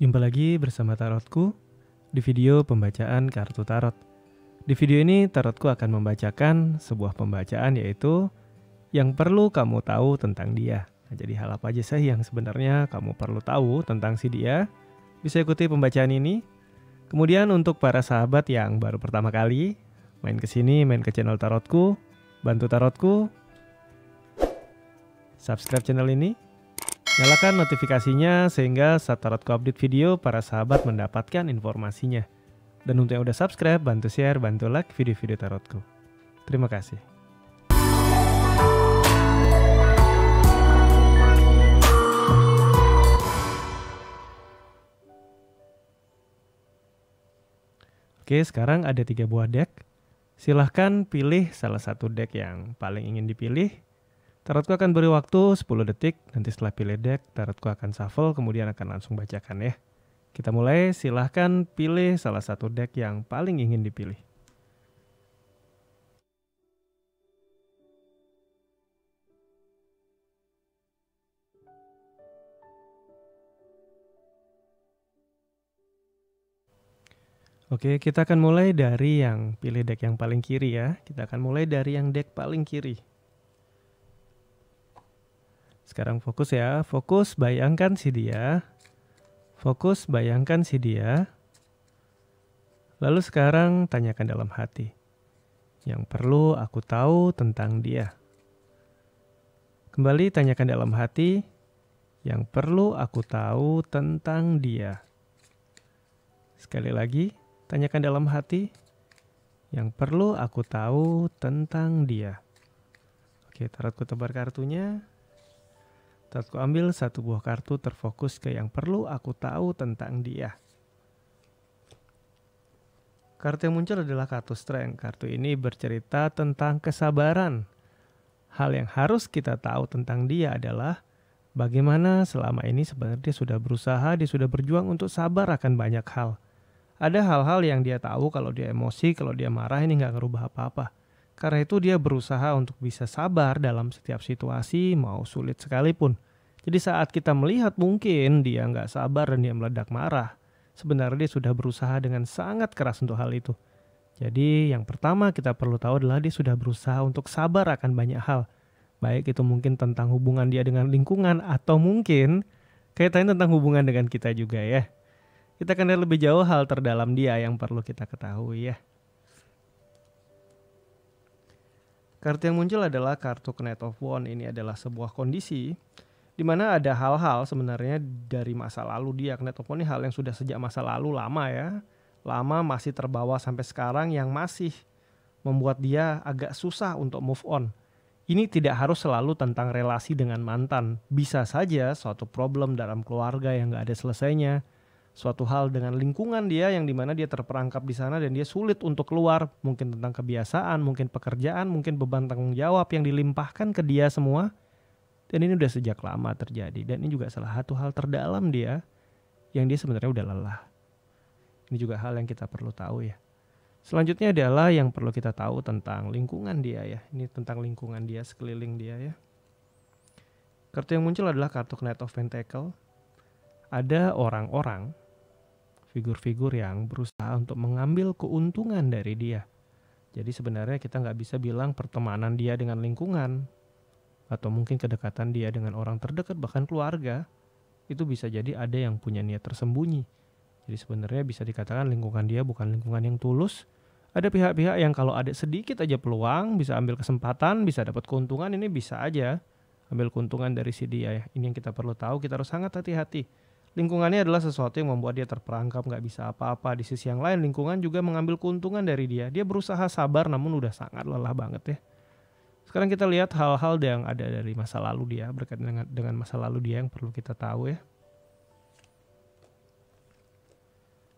Jumpa lagi bersama Tarotku di video pembacaan kartu tarot. Di video ini Tarotku akan membacakan sebuah pembacaan, yaitu yang perlu kamu tahu tentang dia. Nah, jadi hal apa aja sih yang sebenarnya kamu perlu tahu tentang si dia? Bisa ikuti pembacaan ini. Kemudian untuk para sahabat yang baru pertama kali main ke sini, main ke channel Tarotku, bantu Tarotku subscribe channel ini. Nyalakan notifikasinya sehingga saat Tarotku update video, para sahabat mendapatkan informasinya. Dan untuk yang udah subscribe, bantu share, bantu like video-video Tarotku. Terima kasih. Oke, sekarang ada 3 buah deck. Silahkan pilih salah satu deck yang paling ingin dipilih. Tarotku akan beri waktu 10 detik, nanti setelah pilih deck, Tarotku akan shuffle, kemudian akan langsung bacakan ya. Kita mulai, silahkan pilih salah satu deck yang paling ingin dipilih. Oke, kita akan mulai dari yang pilih deck yang paling kiri ya. Kita akan mulai dari yang deck paling kiri. Sekarang fokus ya, fokus bayangkan si dia. Fokus bayangkan si dia. Lalu sekarang tanyakan dalam hati. Yang perlu aku tahu tentang dia. Kembali tanyakan dalam hati. Yang perlu aku tahu tentang dia. Sekali lagi, tanyakan dalam hati. Yang perlu aku tahu tentang dia. Oke, Tarotku tebar kartunya. Tarotku ambil satu buah kartu terfokus ke yang perlu aku tahu tentang dia. Kartu yang muncul adalah kartu Strength. Kartu ini bercerita tentang kesabaran. Hal yang harus kita tahu tentang dia adalah bagaimana selama ini sebenarnya dia sudah berusaha, dia sudah berjuang untuk sabar akan banyak hal. Ada hal-hal yang dia tahu kalau dia emosi, kalau dia marah ini nggak ngerubah apa-apa. Karena itu dia berusaha untuk bisa sabar dalam setiap situasi, mau sulit sekalipun. Jadi saat kita melihat mungkin dia nggak sabar dan dia meledak marah, sebenarnya dia sudah berusaha dengan sangat keras untuk hal itu. Jadi yang pertama kita perlu tahu adalah dia sudah berusaha untuk sabar akan banyak hal. Baik itu mungkin tentang hubungan dia dengan lingkungan, atau mungkin kaitannya tentang hubungan dengan kita juga ya. Kita akan lihat lebih jauh hal terdalam dia yang perlu kita ketahui ya. Kartu yang muncul adalah kartu Knight of Wands. Ini adalah sebuah kondisi di mana ada hal-hal sebenarnya dari masa lalu dia. Knight of Wands ini hal yang sudah sejak masa lalu lama ya. Lama masih terbawa sampai sekarang yang masih membuat dia agak susah untuk move on. Ini tidak harus selalu tentang relasi dengan mantan. Bisa saja suatu problem dalam keluarga yang gak ada selesainya. Suatu hal dengan lingkungan dia yang dimana dia terperangkap di sana dan dia sulit untuk keluar. Mungkin tentang kebiasaan, mungkin pekerjaan, mungkin beban tanggung jawab yang dilimpahkan ke dia semua. Dan ini udah sejak lama terjadi. Dan ini juga salah satu hal terdalam dia yang dia sebenarnya udah lelah. Ini juga hal yang kita perlu tahu ya. Selanjutnya adalah yang perlu kita tahu tentang lingkungan dia ya. Ini tentang lingkungan dia, sekeliling dia ya. Kartu yang muncul adalah kartu Knight of Pentacles. Ada orang-orang, figur-figur yang berusaha untuk mengambil keuntungan dari dia. Jadi sebenarnya kita nggak bisa bilang pertemanan dia dengan lingkungan, atau mungkin kedekatan dia dengan orang terdekat, bahkan keluarga, itu bisa jadi ada yang punya niat tersembunyi. Jadi sebenarnya bisa dikatakan lingkungan dia bukan lingkungan yang tulus. Ada pihak-pihak yang kalau ada sedikit aja peluang, bisa ambil kesempatan, bisa dapat keuntungan, ini bisa aja ambil keuntungan dari si dia ya. Ini yang kita perlu tahu, kita harus sangat hati-hati. Lingkungannya adalah sesuatu yang membuat dia terperangkap, nggak bisa apa-apa. Di sisi yang lain, lingkungan juga mengambil keuntungan dari dia. Dia berusaha sabar namun udah sangat lelah banget ya. Sekarang kita lihat hal-hal yang ada dari masa lalu dia, berkaitan dengan masa lalu dia yang perlu kita tahu ya.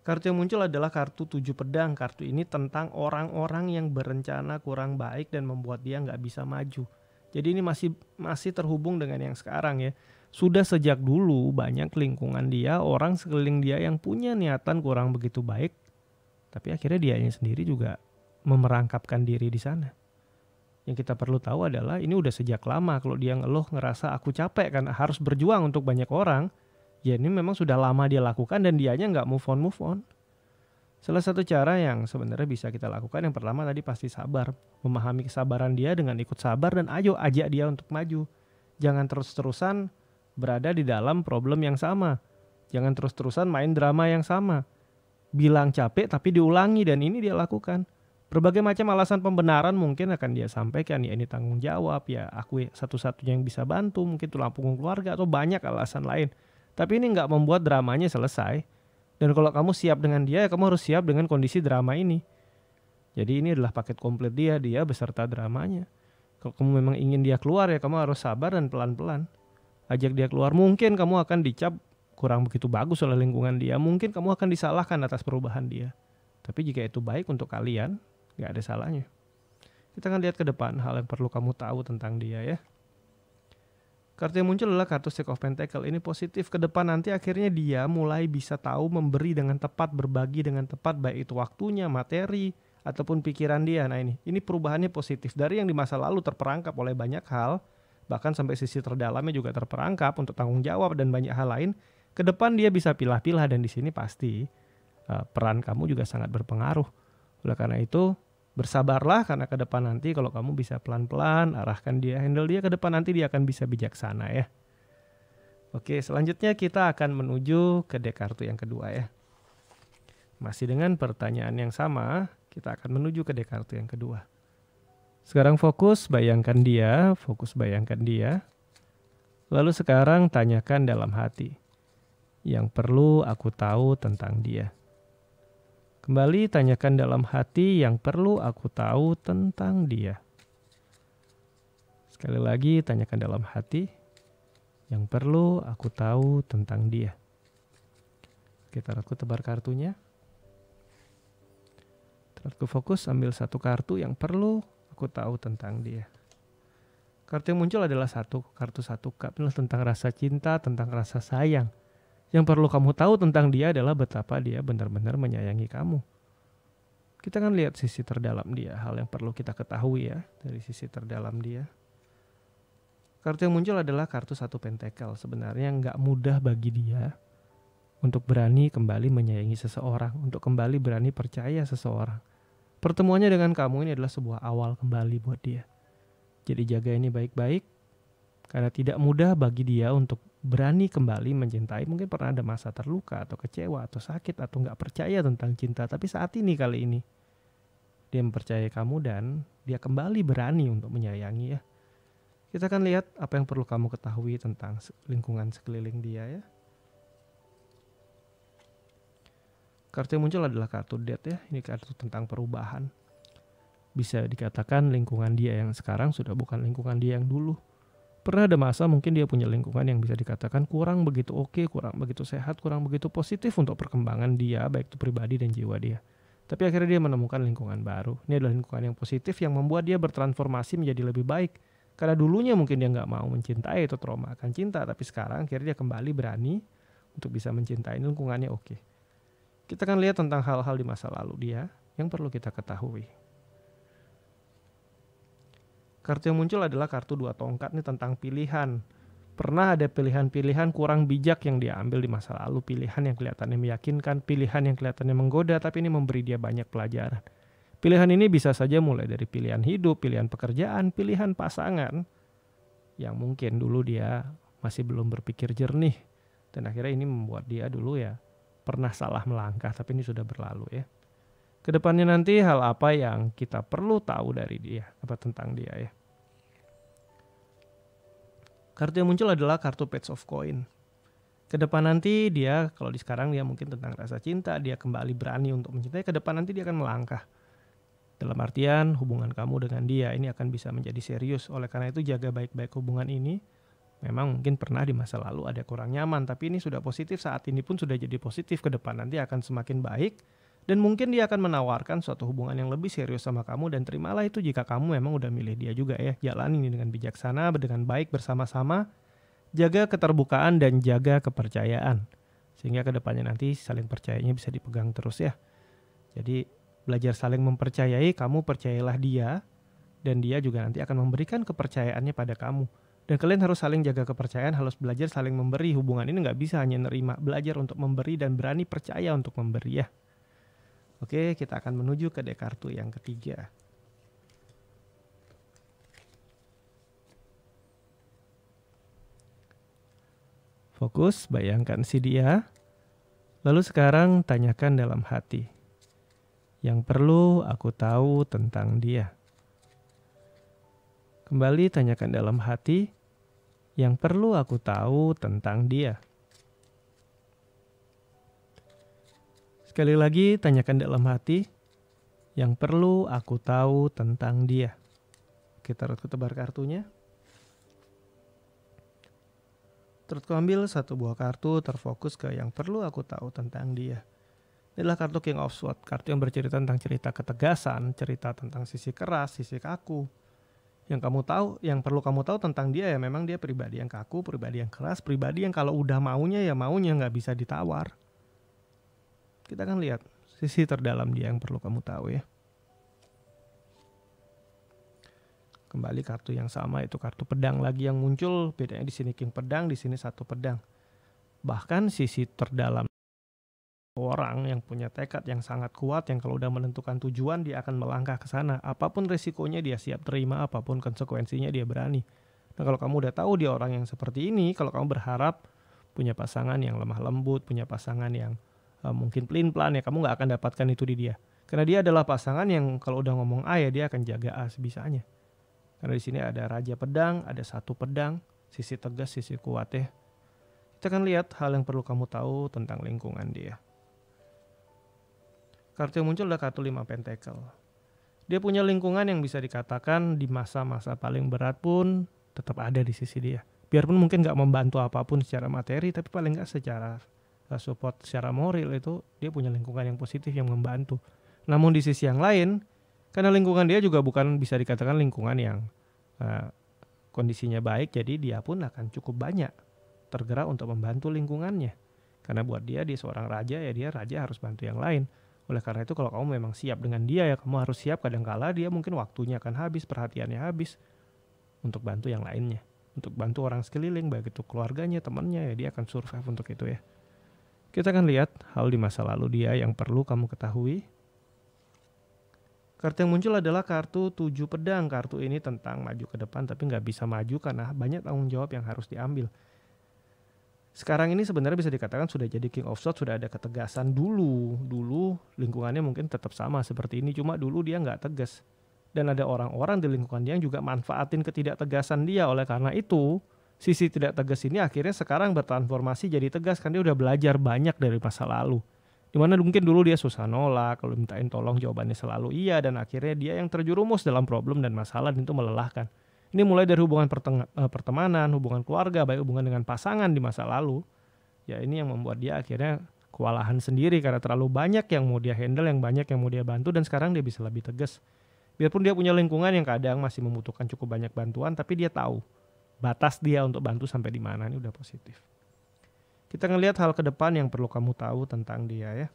Kartu yang muncul adalah kartu 7 pedang. Kartu ini tentang orang-orang yang berencana kurang baik dan membuat dia nggak bisa maju. Jadi ini masih terhubung dengan yang sekarang ya. Sudah sejak dulu banyak lingkungan dia, orang sekeliling dia yang punya niatan kurang begitu baik. Tapi akhirnya dianya sendiri juga memerangkapkan diri di sana. Yang kita perlu tahu adalah ini udah sejak lama. Kalau dia ngeluh ngerasa aku capek kan harus berjuang untuk banyak orang. Ya ini memang sudah lama dia lakukan dan dianya nggak move on. Salah satu cara yang sebenarnya bisa kita lakukan yang pertama tadi pasti sabar. Memahami kesabaran dia dengan ikut sabar dan ayo ajak dia untuk maju. Jangan terus-terusan berada di dalam problem yang sama. Jangan terus-terusan main drama yang sama. Bilang capek tapi diulangi dan ini dia lakukan. Berbagai macam alasan pembenaran mungkin akan dia sampaikan. Ya ini tanggung jawab, ya aku satu-satunya yang bisa bantu, mungkin tulang punggung keluarga atau banyak alasan lain. Tapi ini nggak membuat dramanya selesai. Dan kalau kamu siap dengan dia, ya kamu harus siap dengan kondisi drama ini. Jadi ini adalah paket komplit dia beserta dramanya. Kalau kamu memang ingin dia keluar, ya kamu harus sabar dan pelan-pelan. Ajak dia keluar, mungkin kamu akan dicap kurang begitu bagus oleh lingkungan dia. Mungkin kamu akan disalahkan atas perubahan dia. Tapi jika itu baik untuk kalian, gak ada salahnya. Kita akan lihat ke depan hal yang perlu kamu tahu tentang dia ya. Kartu yang muncul adalah kartu Six of Pentacles. Ini positif. Ke depan nanti akhirnya dia mulai bisa tahu memberi dengan tepat, berbagi dengan tepat, baik itu waktunya, materi, ataupun pikiran dia. Nah ini perubahannya positif. Dari yang di masa lalu terperangkap oleh banyak hal, bahkan sampai sisi terdalamnya juga terperangkap untuk tanggung jawab dan banyak hal lain. Ke depan dia bisa pilah-pilah dan di sini pasti peran kamu juga sangat berpengaruh. Oleh karena itu bersabarlah, karena ke depan nanti kalau kamu bisa pelan-pelan arahkan dia, handle dia, ke depan nanti dia akan bisa bijaksana ya. Oke, selanjutnya kita akan menuju ke deck kartu yang kedua ya. Masih dengan pertanyaan yang sama, kita akan menuju ke deck kartu yang kedua. Sekarang fokus bayangkan dia, Lalu sekarang tanyakan dalam hati, yang perlu aku tahu tentang dia. Kembali tanyakan dalam hati yang perlu aku tahu tentang dia. Sekali lagi tanyakan dalam hati yang perlu aku tahu tentang dia. Oke, aku tebar kartunya. Aku fokus ambil satu kartu yang perlu aku tahu tentang dia. Kartu yang muncul adalah kartu satu cup. Ini tentang rasa cinta, tentang rasa sayang. Yang perlu kamu tahu tentang dia adalah betapa dia benar-benar menyayangi kamu. Kita akan lihat sisi terdalam dia, hal yang perlu kita ketahui ya dari sisi terdalam dia. Kartu yang muncul adalah kartu satu pentakel. Sebenarnya nggak mudah bagi dia untuk berani kembali menyayangi seseorang, untuk kembali berani percaya seseorang. Pertemuannya dengan kamu ini adalah sebuah awal kembali buat dia. Jadi jaga ini baik-baik, karena tidak mudah bagi dia untuk berani kembali mencintai. Mungkin pernah ada masa terluka atau kecewa atau sakit atau nggak percaya tentang cinta. Tapi saat ini kali ini dia mempercayai kamu dan dia kembali berani untuk menyayangi ya. Kita akan lihat apa yang perlu kamu ketahui tentang lingkungan sekeliling dia ya. Kartu yang muncul adalah kartu Death ya. Ini kartu tentang perubahan. Bisa dikatakan lingkungan dia yang sekarang sudah bukan lingkungan dia yang dulu. Pernah ada masa mungkin dia punya lingkungan yang bisa dikatakan kurang begitu oke, kurang begitu sehat, kurang begitu positif untuk perkembangan dia, baik itu pribadi dan jiwa dia. Tapi akhirnya dia menemukan lingkungan baru. Ini adalah lingkungan yang positif yang membuat dia bertransformasi menjadi lebih baik. Karena dulunya mungkin dia nggak mau mencintai atau trauma akan cinta, tapi sekarang akhirnya dia kembali berani untuk bisa mencintai, lingkungannya oke. Kita akan lihat tentang hal-hal di masa lalu dia yang perlu kita ketahui. Kartu yang muncul adalah kartu dua tongkat, ini tentang pilihan. Pernah ada pilihan-pilihan kurang bijak yang dia ambil di masa lalu, pilihan yang kelihatannya meyakinkan, pilihan yang kelihatannya menggoda, tapi ini memberi dia banyak pelajaran. Pilihan ini bisa saja mulai dari pilihan hidup, pilihan pekerjaan, pilihan pasangan, yang mungkin dulu dia masih belum berpikir jernih, dan akhirnya ini membuat dia dulu ya pernah salah melangkah, tapi ini sudah berlalu ya. Kedepannya nanti hal apa yang kita perlu tahu dari dia, apa tentang dia ya. Kartu yang muncul adalah kartu Page of Coin. Kedepan nanti dia, kalau di sekarang dia mungkin tentang rasa cinta, dia kembali berani untuk mencintai, kedepan nanti dia akan melangkah. Dalam artian hubungan kamu dengan dia ini akan bisa menjadi serius. Oleh karena itu jaga baik-baik hubungan ini. Memang mungkin pernah di masa lalu ada kurang nyaman, tapi ini sudah positif, saat ini pun sudah jadi positif, kedepan nanti akan semakin baik. Dan mungkin dia akan menawarkan suatu hubungan yang lebih serius sama kamu, dan terimalah itu jika kamu memang udah milih dia juga ya. Jalani ini dengan bijaksana, dengan baik bersama-sama. Jaga keterbukaan dan jaga kepercayaan. Sehingga kedepannya nanti saling percayanya bisa dipegang terus ya. Jadi belajar saling mempercayai, kamu percayalah dia. Dan dia juga nanti akan memberikan kepercayaannya pada kamu. Dan kalian harus saling jaga kepercayaan, harus belajar saling memberi. Hubungan ini nggak bisa hanya nerima, belajar untuk memberi dan berani percaya untuk memberi ya. Oke, kita akan menuju ke deck kartu yang ketiga. Fokus, bayangkan si dia. Lalu sekarang tanyakan dalam hati. Yang perlu aku tahu tentang dia. Kembali tanyakan dalam hati. Yang perlu aku tahu tentang dia. Sekali lagi tanyakan dalam hati. Yang perlu aku tahu tentang dia. Kita tebar kartunya. Terus ambil satu buah kartu, terfokus ke yang perlu aku tahu tentang dia. Ini adalah kartu King of Swords, kartu yang bercerita tentang cerita ketegasan, cerita tentang sisi keras, sisi kaku. Yang kamu tahu, yang perlu kamu tahu tentang dia ya memang dia pribadi yang kaku, pribadi yang keras, pribadi yang kalau udah maunya ya maunya, nggak bisa ditawar. Kita akan lihat sisi terdalam dia yang perlu kamu tahu ya. Kembali kartu yang sama, itu kartu pedang lagi yang muncul. Bedanya di sini king pedang, di sini satu pedang. Bahkan sisi terdalam orang yang punya tekad yang sangat kuat, yang kalau udah menentukan tujuan dia akan melangkah ke sana. Apapun resikonya dia siap terima, apapun konsekuensinya dia berani. Nah kalau kamu udah tahu dia orang yang seperti ini, kalau kamu berharap punya pasangan yang lemah lembut, punya pasangan yang mungkin pelin-pelan ya, kamu nggak akan dapatkan itu di dia. Karena dia adalah pasangan yang kalau udah ngomong A ya dia akan jaga A sebisanya. Karena di sini ada raja pedang, ada satu pedang, sisi tegas, sisi kuat ya. Kita akan lihat hal yang perlu kamu tahu tentang lingkungan dia. Kartu yang muncul adalah kartu 5 pentacle. Dia punya lingkungan yang bisa dikatakan di masa-masa paling berat pun tetap ada di sisi dia. Biarpun mungkin gak membantu apapun secara materi, tapi paling gak secara support, secara moral itu dia punya lingkungan yang positif yang membantu. Namun di sisi yang lain, karena lingkungan dia juga bukan bisa dikatakan lingkungan yang kondisinya baik, jadi dia pun akan cukup banyak tergerak untuk membantu lingkungannya. Karena buat dia seorang raja ya, dia raja harus bantu yang lain. Oleh karena itu kalau kamu memang siap dengan dia ya, kamu harus siap kadangkala dia mungkin waktunya akan habis, perhatiannya habis untuk bantu yang lainnya. Untuk bantu orang sekeliling, baik itu keluarganya, temannya ya, dia akan survive untuk itu ya. Kita akan lihat hal di masa lalu dia yang perlu kamu ketahui. Kartu yang muncul adalah kartu 7 pedang. Kartu ini tentang maju ke depan tapi nggak bisa maju karena banyak tanggung jawab yang harus diambil. Sekarang ini sebenarnya bisa dikatakan sudah jadi King of Swords, sudah ada ketegasan dulu. Dulu lingkungannya mungkin tetap sama seperti ini, cuma dulu dia nggak tegas. Dan ada orang-orang di lingkungan dia yang juga manfaatin ketidaktegasan dia. Oleh karena itu, sisi tidak tegas ini akhirnya sekarang bertransformasi jadi tegas karena dia udah belajar banyak dari masa lalu. Dimana mungkin dulu dia susah nolak, kalau mintain tolong jawabannya selalu iya, dan akhirnya dia yang terjerumus dalam problem dan masalah, dan itu melelahkan. Ini mulai dari hubungan pertemanan, hubungan keluarga, baik hubungan dengan pasangan di masa lalu. Ya ini yang membuat dia akhirnya kewalahan sendiri karena terlalu banyak yang mau dia handle, yang banyak yang mau dia bantu, dan sekarang dia bisa lebih tegas. Biarpun dia punya lingkungan yang kadang masih membutuhkan cukup banyak bantuan, tapi dia tahu batas dia untuk bantu sampai di mana, ini udah positif. Kita ngelihat hal ke depan yang perlu kamu tahu tentang dia ya.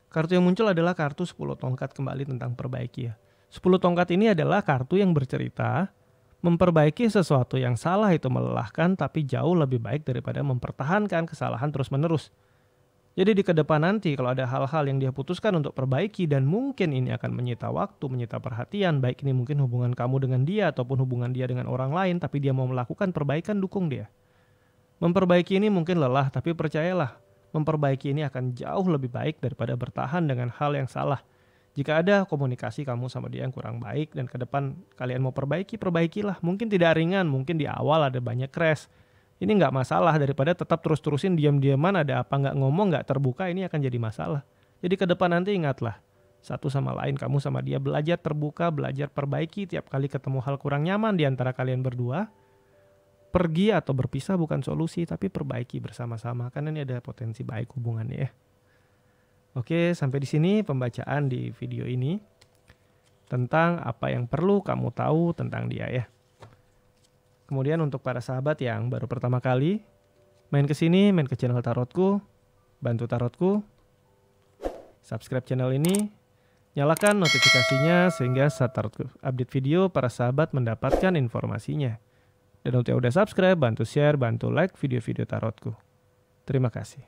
Kartu yang muncul adalah kartu 10 tongkat, kembali tentang perbaiki ya. 10 tongkat ini adalah kartu yang bercerita memperbaiki sesuatu yang salah itu melelahkan, tapi jauh lebih baik daripada mempertahankan kesalahan terus-menerus. Jadi di kedepan nanti kalau ada hal-hal yang dia putuskan untuk perbaiki dan mungkin ini akan menyita waktu, menyita perhatian, baik ini mungkin hubungan kamu dengan dia ataupun hubungan dia dengan orang lain, tapi dia mau melakukan perbaikan, dukung dia. Memperbaiki ini mungkin lelah, tapi percayalah, memperbaiki ini akan jauh lebih baik daripada bertahan dengan hal yang salah. Jika ada komunikasi kamu sama dia yang kurang baik dan ke depan kalian mau perbaiki, perbaikilah. Mungkin tidak ringan, mungkin di awal ada banyak crash. Ini nggak masalah daripada tetap terus-terusin diam-diaman, ada apa nggak ngomong, nggak terbuka, ini akan jadi masalah. Jadi ke depan nanti ingatlah, satu sama lain, kamu sama dia belajar terbuka, belajar perbaiki. Tiap kali ketemu hal kurang nyaman di antara kalian berdua, pergi atau berpisah bukan solusi, tapi perbaiki bersama-sama, karena ini ada potensi baik hubungannya ya. Oke, sampai di sini pembacaan di video ini tentang apa yang perlu kamu tahu tentang dia ya. Kemudian untuk para sahabat yang baru pertama kali main ke sini, main ke channel Tarotku, bantu Tarotku, subscribe channel ini, nyalakan notifikasinya sehingga saat Tarotku update video para sahabat mendapatkan informasinya. Dan untuk yang udah subscribe, bantu share, bantu like video-video tarotku. Terima kasih.